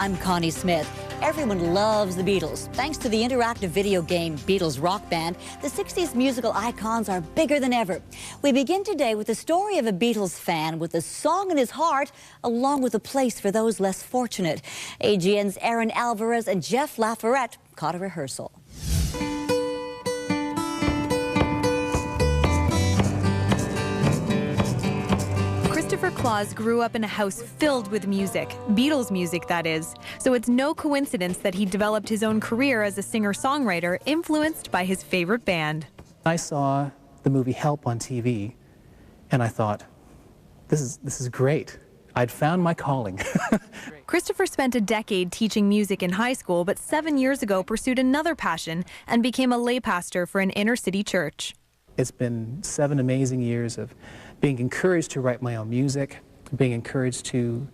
I'm Connie Smith. Everyone loves the Beatles. Thanks to the interactive video game Beatles Rock Band, the 60s musical icons are bigger than ever. We begin today with the story of a Beatles fan with a song in his heart, along with a place for those less fortunate. AGN's Aaron Alvarez and Jeff Laforet caught a rehearsal. Christopher Claus grew up in a house filled with music, Beatles music that is, so it's no coincidence that he developed his own career as a singer-songwriter influenced by his favorite band. I saw the movie Help on TV and I thought, this is great. I'd found my calling. Christopher spent a decade teaching music in high school, but 7 years ago pursued another passion and became a lay pastor for an inner-city church. It's been 7 amazing years of being encouraged to write my own music, being encouraged to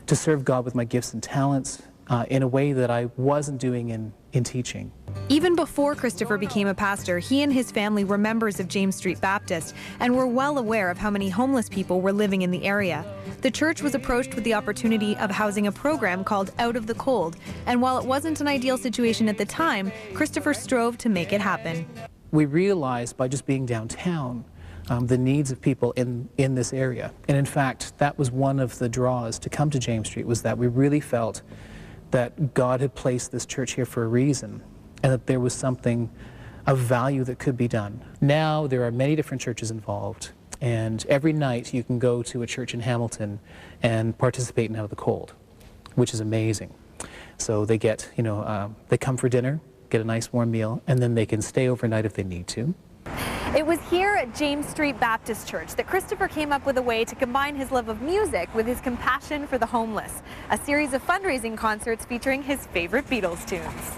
serve God with my gifts and talents in a way that I wasn't doing in teaching. Even before Christopher became a pastor, he and his family were members of James Street Baptist and were well aware of how many homeless people were living in the area. The church was approached with the opportunity of housing a program called Out of the Cold, and while it wasn't an ideal situation at the time, Christopher strove to make it happen. We realized by just being downtown the needs of people in this area. And in fact, that was one of the draws to come to James Street, was that we really felt that God had placed this church here for a reason and that there was something of value that could be done. Now there are many different churches involved, and every night you can go to a church in Hamilton and participate in Out of the Cold, which is amazing. So they get, they come for dinner, get a nice warm meal, and then they can stay overnight if they need to. It was here at James Street Baptist Church that Christopher came up with a way to combine his love of music with his compassion for the homeless. A series of fundraising concerts featuring his favorite Beatles tunes.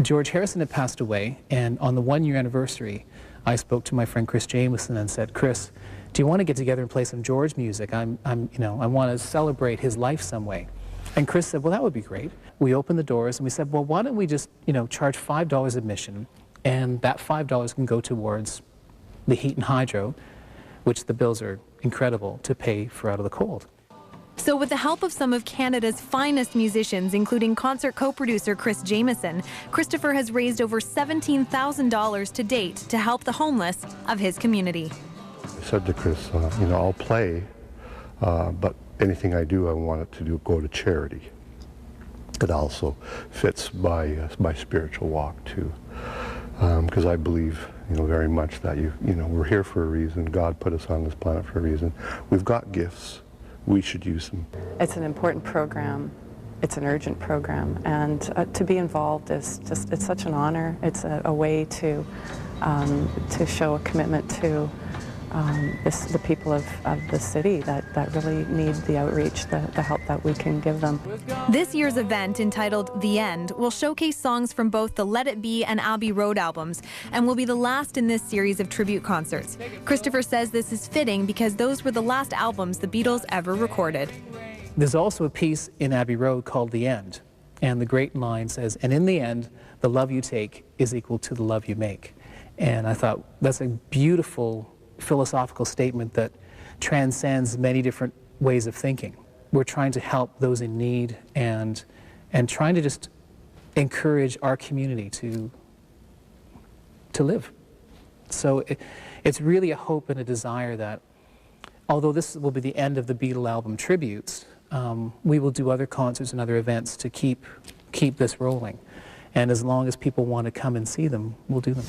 George Harrison had passed away, and on the 1-year anniversary, I spoke to my friend Chris Jameson and said, "Chris, do you want to get together and play some George music? I want to celebrate his life some way." And Chris said, "Well, that would be great." We opened the doors and we said, "Well, why don't we just, charge $5 admission, and that $5 can go towards the heat and hydro, which the bills are incredible, to pay for Out of the Cold." So with the help of some of Canada's finest musicians, including concert co-producer Chris Jameson, Christopher has raised over $17,000 to date to help the homeless of his community. I said to Chris, I'll play, but anything I do, I want it to go to charity. It also fits my spiritual walk too, because I believe, very much that we're here for a reason. God put us on this planet for a reason. We've got gifts. We should use them. It's an important program. It's an urgent program, and to be involved is it's such an honor. It's a way to show a commitment to the people of the city that really need the outreach, the help that we can give them. This year's event, entitled The End, will showcase songs from both the Let It Be and Abbey Road albums and will be the last in this series of tribute concerts. Christopher says this is fitting because those were the last albums the Beatles ever recorded. There's also a piece in Abbey Road called The End, and the great line says, "And in the end, the love you take is equal to the love you make." And I thought that's a beautiful philosophical statement that transcends many different ways of thinking. We're trying to help those in need and trying to just encourage our community to live. So it's really a hope and a desire that, although this will be the end of the Beatle album tributes, we will do other concerts and other events to keep this rolling. And as long as people want to come and see them, we'll do them.